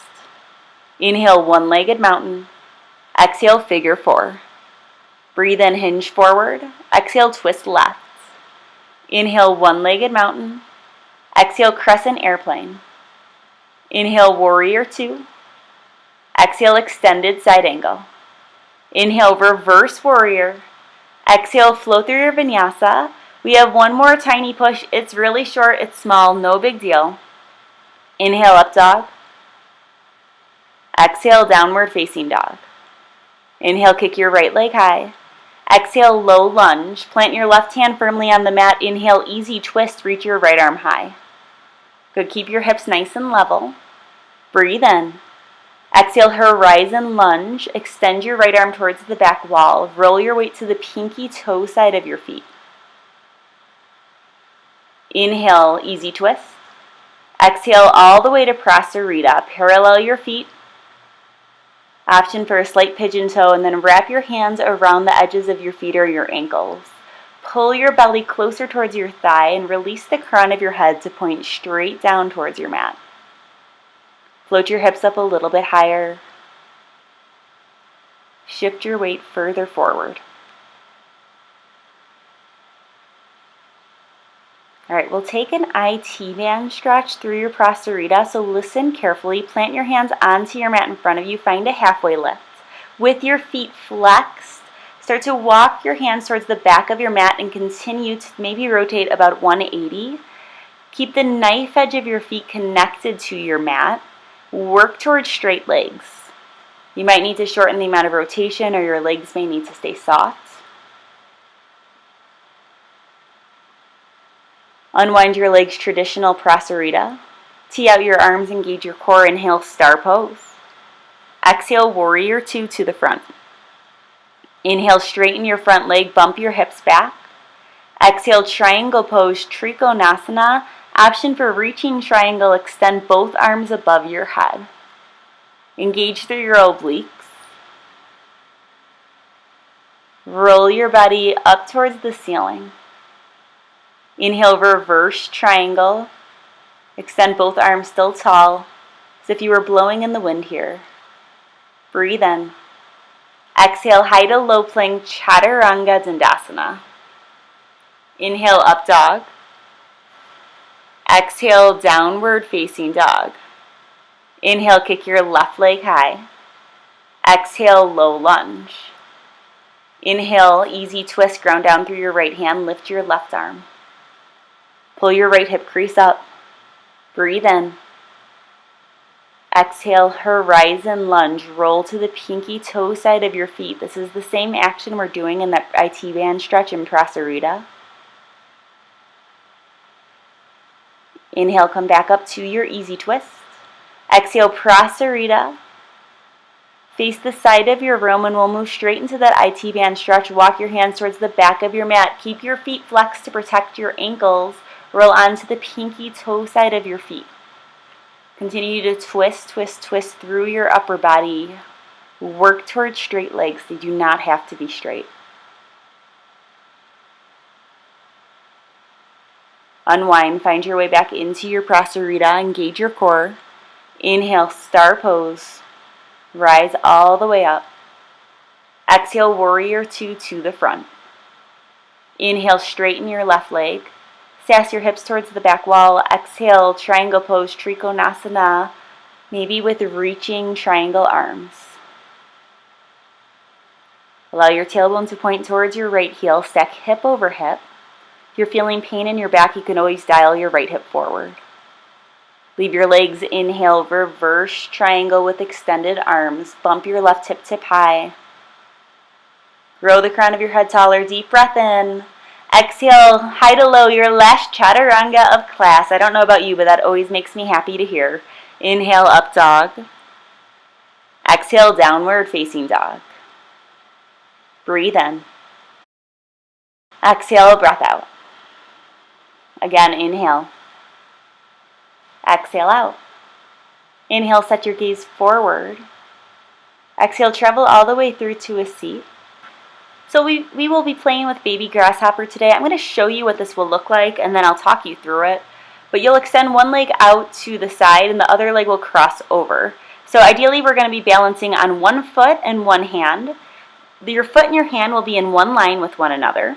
Inhale, one-legged mountain. Exhale, figure four. Breathe in, hinge forward. Exhale, twist left. Inhale, one-legged mountain. Exhale, crescent airplane. Inhale, warrior two. Exhale, extended side angle. Inhale, reverse warrior. Exhale, flow through your vinyasa. We have one more tiny push. It's really short, it's small, no big deal. Inhale, up dog. Exhale, downward facing dog. Inhale, kick your right leg high. Exhale, low lunge. Plant your left hand firmly on the mat. Inhale, easy twist, reach your right arm high. Good, keep your hips nice and level. Breathe in. Exhale, horizon lunge. Extend your right arm towards the back wall. Roll your weight to the pinky toe side of your feet. Inhale, easy twist. Exhale all the way to Prasarita. Parallel your feet. Option for a slight pigeon toe, and then wrap your hands around the edges of your feet or your ankles. Pull your belly closer towards your thigh and release the crown of your head to point straight down towards your mat. Float your hips up a little bit higher. Shift your weight further forward. All right, we'll take an IT band stretch through your prasarita, so listen carefully. Plant your hands onto your mat in front of you. Find a halfway lift. With your feet flexed, start to walk your hands towards the back of your mat and continue to maybe rotate about 180. Keep the knife edge of your feet connected to your mat. Work towards straight legs. You might need to shorten the amount of rotation, or your legs may need to stay soft. Unwind your legs, traditional prasarita. Tee out your arms, engage your core. Inhale, star pose. Exhale, warrior two to the front. Inhale, straighten your front leg, bump your hips back. Exhale, triangle pose, trikonasana. Option for reaching triangle, extend both arms above your head. Engage through your obliques. Roll your body up towards the ceiling. Inhale, reverse triangle. Extend both arms still tall, as if you were blowing in the wind here. Breathe in. Exhale, high to low plank, chaturanga dandasana. Inhale, up dog. Exhale, downward facing dog. Inhale, kick your left leg high. Exhale, low lunge. Inhale, easy twist, ground down through your right hand, lift your left arm. Pull your right hip crease up. Breathe in. Exhale, horizon lunge. Roll to the pinky toe side of your feet. This is the same action we're doing in that IT band stretch in prasarita. Inhale, come back up to your easy twist. Exhale, prasarita. Face the side of your room, and we'll move straight into that IT band stretch. Walk your hands towards the back of your mat. Keep your feet flexed to protect your ankles. Roll onto the pinky toe side of your feet. Continue to twist, twist, twist through your upper body. Work towards straight legs. They do not have to be straight. Unwind. Find your way back into your prasarita. Engage your core. Inhale, star pose. Rise all the way up. Exhale, warrior two to the front. Inhale, straighten your left leg. Sass your hips towards the back wall. Exhale, triangle pose, trikonasana, maybe with reaching triangle arms. Allow your tailbone to point towards your right heel. Stack hip over hip. If you're feeling pain in your back, you can always dial your right hip forward. Leave your legs. Inhale, reverse triangle with extended arms. Bump your left hip tip high. Grow the crown of your head taller. Deep breath in. Exhale, high to low, your last chaturanga of class. I don't know about you, but that always makes me happy to hear. Inhale, up dog. Exhale, downward facing dog. Breathe in. Exhale, breath out. Again, inhale. Exhale out. Inhale, set your gaze forward. Exhale, travel all the way through to a seat. So we will be playing with baby grasshopper today. I'm going to show you what this will look like, and then I'll talk you through it. But you'll extend one leg out to the side, and the other leg will cross over. So ideally, we're going to be balancing on one foot and one hand. Your foot and your hand will be in one line with one another.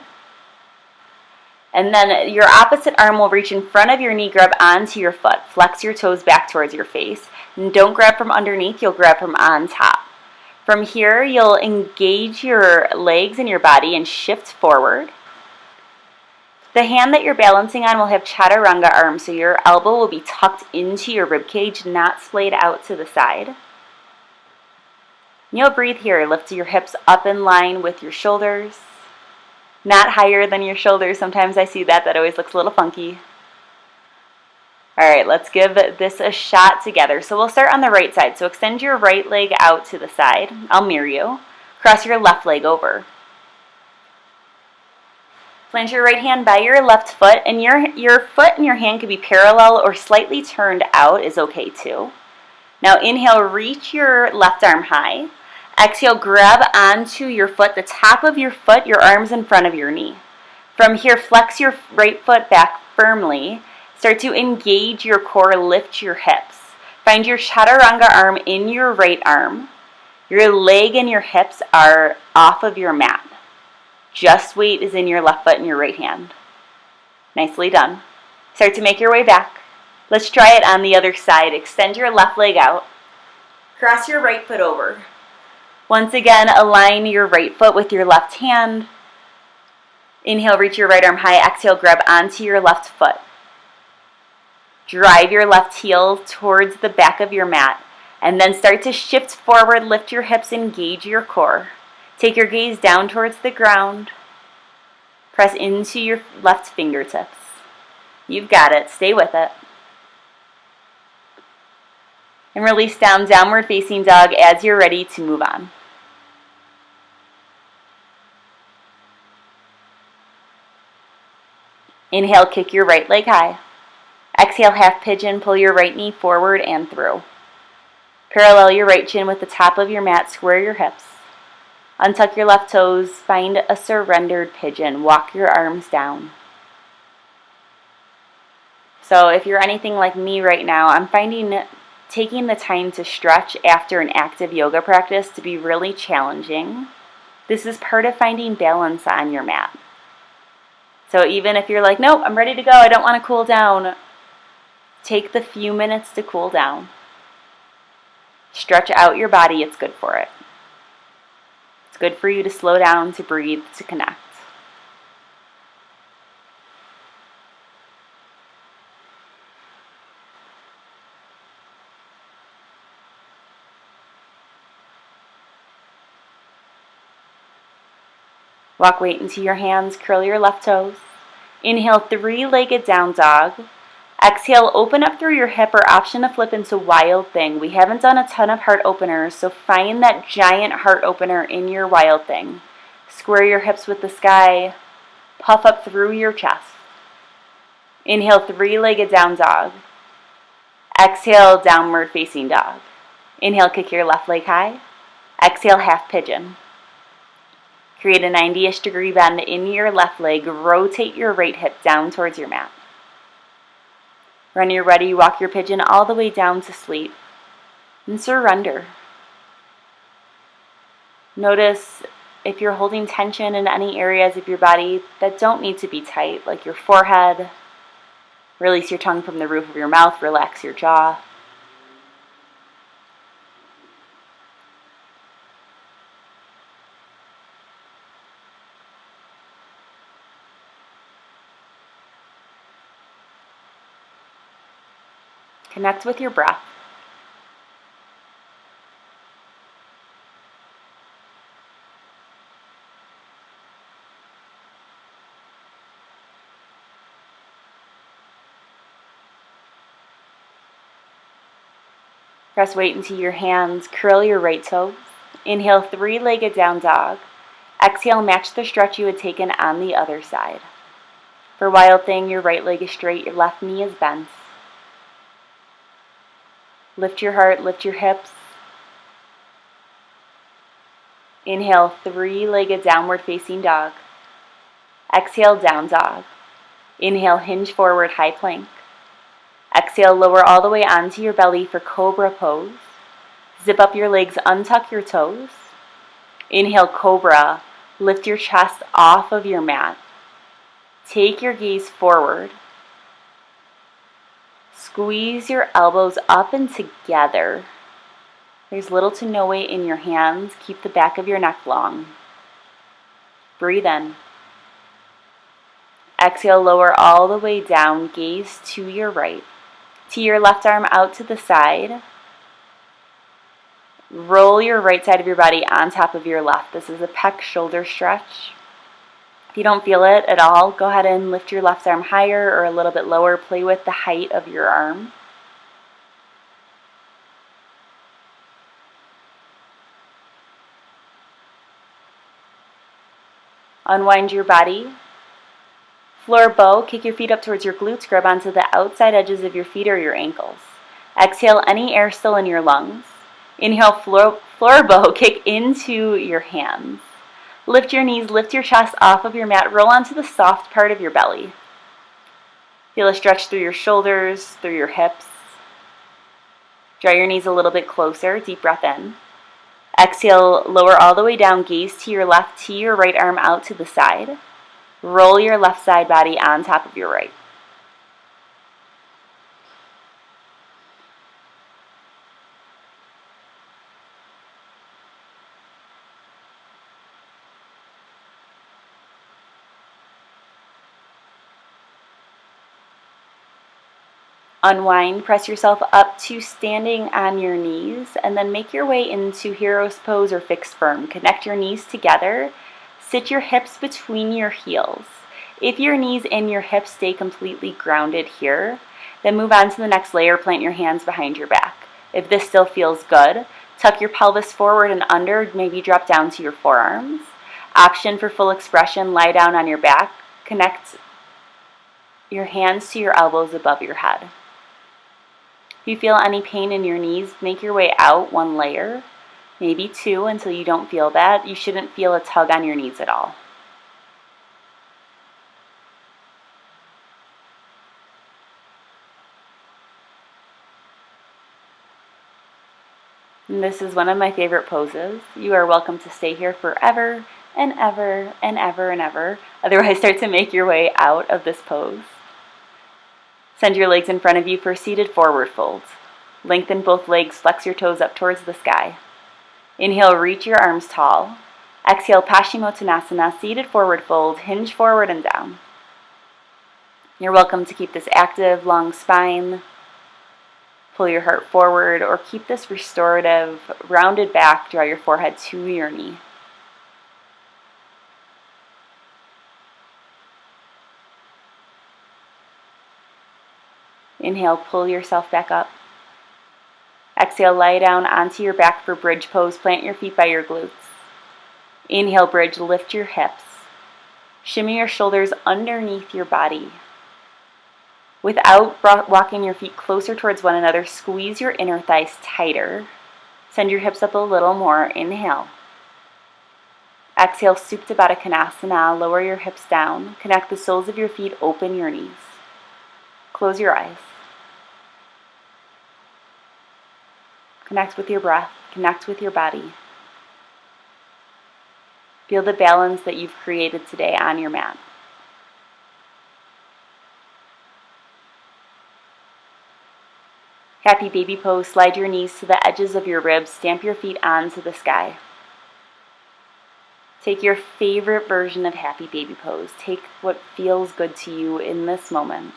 And then your opposite arm will reach in front of your knee, grab onto your foot. Flex your toes back towards your face. And don't grab from underneath, you'll grab from on top. From here, you'll engage your legs and your body and shift forward. The hand that you're balancing on will have chaturanga arms, so your elbow will be tucked into your rib cage, not splayed out to the side. You'll breathe here. Lift your hips up in line with your shoulders, not higher than your shoulders. Sometimes I see that always looks a little funky. All right, let's give this a shot together. So we'll start on the right side. So extend your right leg out to the side. I'll mirror you. Cross your left leg over. Plant your right hand by your left foot, and your foot and your hand can be parallel or slightly turned out is okay too. Now inhale, reach your left arm high. Exhale, grab onto your foot, the top of your foot, your arms in front of your knee. From here, flex your right foot back firmly. Start to engage your core, lift your hips. Find your chaturanga arm in your right arm. Your leg and your hips are off of your mat. Just weight is in your left foot and your right hand. Nicely done. Start to make your way back. Let's try it on the other side. Extend your left leg out. Cross your right foot over. Once again, align your right foot with your left hand. Inhale, reach your right arm high. Exhale, grab onto your left foot. Drive your left heel towards the back of your mat. And then start to shift forward. Lift your hips, engage your core. Take your gaze down towards the ground. Press into your left fingertips. You've got it. Stay with it. And release down, downward facing dog as you're ready to move on. Inhale, kick your right leg high. Exhale, half pigeon, pull your right knee forward and through. Parallel your right shin with the top of your mat, square your hips. Untuck your left toes, find a surrendered pigeon. Walk your arms down. So if you're anything like me right now, I'm finding taking the time to stretch after an active yoga practice to be really challenging. This is part of finding balance on your mat. So even if you're like, nope, I'm ready to go, I don't want to cool down, take the few minutes to cool down. Stretch out your body, it's good for it. It's good for you to slow down, to breathe, to connect. Walk weight into your hands, curl your left toes. Inhale, three-legged down dog. Exhale, open up through your hip or option to flip into wild thing. We haven't done a ton of heart openers, so find that giant heart opener in your wild thing. Square your hips with the sky. Puff up through your chest. Inhale, three-legged down dog. Exhale, downward facing dog. Inhale, kick your left leg high. Exhale, half pigeon. Create a 90-ish degree bend in your left leg. Rotate your right hip down towards your mat. When you're ready, walk your pigeon all the way down to sleep and surrender. Notice if you're holding tension in any areas of your body that don't need to be tight, like your forehead. Release your tongue from the roof of your mouth. Relax your jaw. Connect with your breath. Press weight into your hands, curl your right toes. Inhale, three-legged down dog. Exhale, match the stretch you had taken on the other side. For wild thing, your right leg is straight, your left knee is bent. Lift your heart, lift your hips. Inhale, three-legged downward facing dog. Exhale, down dog. Inhale, hinge forward, high plank. Exhale, lower all the way onto your belly for cobra pose. Zip up your legs, untuck your toes. Inhale, cobra. Lift your chest off of your mat. Take your gaze forward. Squeeze your elbows up and together. There's little to no weight in your hands. Keep the back of your neck long. Breathe in. Exhale, lower all the way down. Gaze to your right. Tee your left arm out to the side. Roll your right side of your body on top of your left. This is a pec shoulder stretch. If you don't feel it at all, go ahead and lift your left arm higher or a little bit lower. Play with the height of your arm. Unwind your body. Floor bow, kick your feet up towards your glutes. Grab onto the outside edges of your feet or your ankles. Exhale, any air still in your lungs. Inhale, floor bow, kick into your hands. Lift your knees, lift your chest off of your mat. Roll onto the soft part of your belly. Feel a stretch through your shoulders, through your hips. Draw your knees a little bit closer. Deep breath in. Exhale, lower all the way down. Gaze to your left. Tee your right arm out to the side. Roll your left side body on top of your right. Unwind, press yourself up to standing on your knees, and then make your way into hero's pose or fixed firm. Connect your knees together. Sit your hips between your heels. If your knees and your hips stay completely grounded here, then move on to the next layer. Plant your hands behind your back. If this still feels good, tuck your pelvis forward and under. Maybe drop down to your forearms. Option for full expression, lie down on your back. Connect your hands to your elbows above your head. If you feel any pain in your knees, make your way out one layer, maybe two until you don't feel that. You shouldn't feel a tug on your knees at all. And this is one of my favorite poses. You are welcome to stay here forever and ever and ever and ever. Otherwise, start to make your way out of this pose. Send your legs in front of you for seated forward fold. Lengthen both legs, flex your toes up towards the sky. Inhale, reach your arms tall. Exhale, Paschimottanasana, seated forward fold, hinge forward and down. You're welcome to keep this active, long spine. Pull your heart forward or keep this restorative, rounded back, draw your forehead to your knee. Inhale, pull yourself back up. Exhale, lie down onto your back for bridge pose. Plant your feet by your glutes. Inhale, bridge, lift your hips. Shimmy your shoulders underneath your body. Without walking your feet closer towards one another, squeeze your inner thighs tighter. Send your hips up a little more. Inhale. Exhale, Supta Baddha Konasana. Lower your hips down. Connect the soles of your feet. Open your knees. Close your eyes. Connect with your breath. Connect with your body. Feel the balance that you've created today on your mat. Happy baby pose. Slide your knees to the edges of your ribs. Stamp your feet onto the sky. Take your favorite version of happy baby pose. Take what feels good to you in this moment.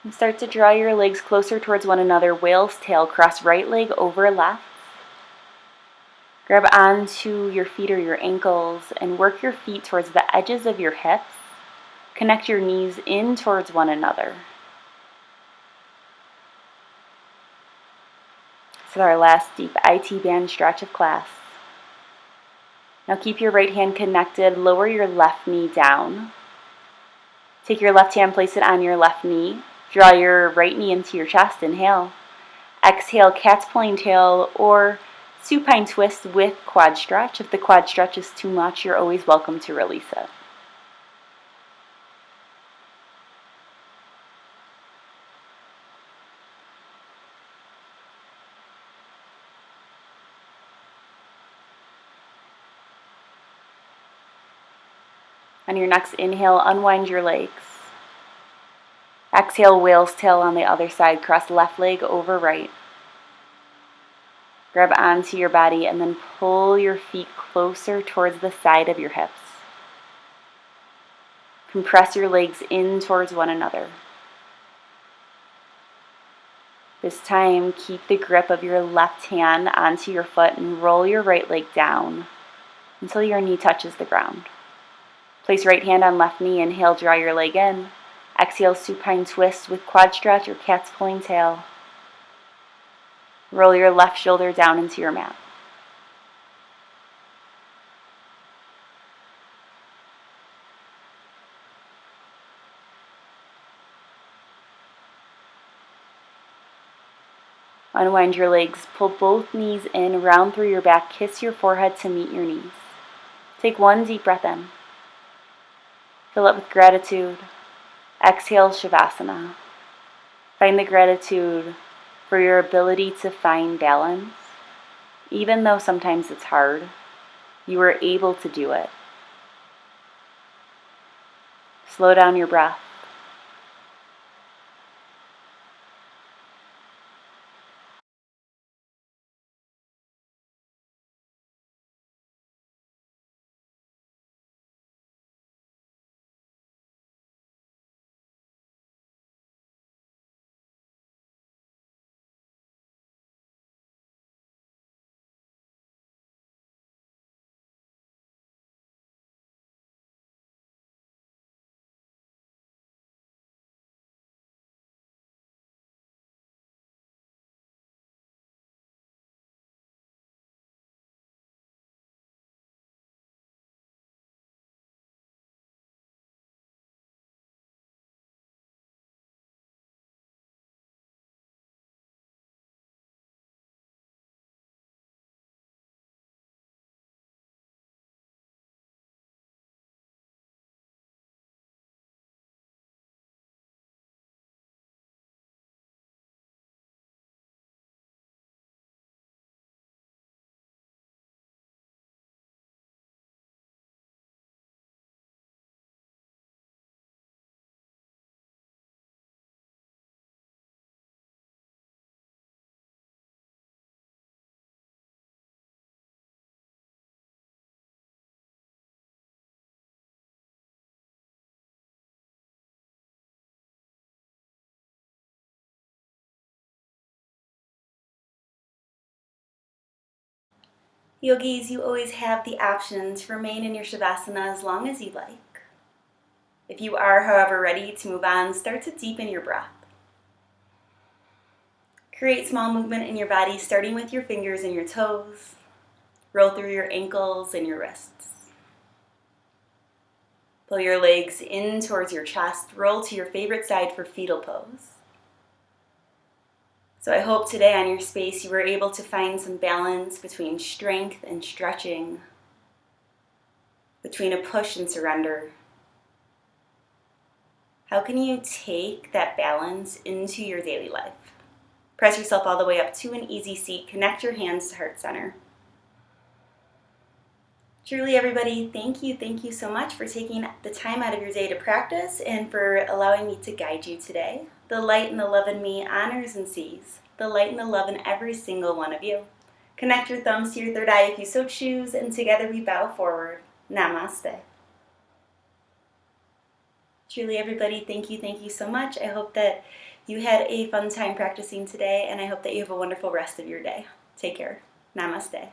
And start to draw your legs closer towards one another. Whale's tail. Cross right leg over left. Grab onto your feet or your ankles and work your feet towards the edges of your hips. Connect your knees in towards one another. This is our last deep IT band stretch of class. Now keep your right hand connected. Lower your left knee down. Take your left hand, place it on your left knee. Draw your right knee into your chest. Inhale. Exhale, cat's pulling tail or supine twist with quad stretch. If the quad stretch is too much, you're always welcome to release it. On your next inhale, unwind your legs. Exhale, whale's tail on the other side. Cross left leg over right. Grab onto your body and then pull your feet closer towards the side of your hips. Compress your legs in towards one another. This time, keep the grip of your left hand onto your foot and roll your right leg down until your knee touches the ground. Place right hand on left knee. Inhale, draw your leg in. Exhale, supine twist with quad stretch or cat's pulling tail. Roll your left shoulder down into your mat. Unwind your legs, pull both knees in, round through your back, kiss your forehead to meet your knees. Take one deep breath in. Fill it with gratitude. Exhale, Shavasana. Find the gratitude for your ability to find balance. Even though sometimes it's hard, you are able to do it. Slow down your breath. Yogis, you always have the option to remain in your Shavasana as long as you like. If you are, however, ready to move on, start to deepen your breath. Create small movement in your body, starting with your fingers and your toes. Roll through your ankles and your wrists. Pull your legs in towards your chest. Roll to your favorite side for fetal pose. So I hope today on your space you were able to find some balance between strength and stretching, between a push and surrender. How can you take that balance into your daily life? Press yourself all the way up to an easy seat. Connect your hands to heart center. Truly, everybody, thank you so much for taking the time out of your day to practice and for allowing me to guide you today. The light and the love in me honors and sees the light and the love in every single one of you. Connect your thumbs to your third eye if you so choose, and together we bow forward. Namaste. Truly, everybody, thank you so much. I hope that you had a fun time practicing today, and I hope that you have a wonderful rest of your day. Take care. Namaste.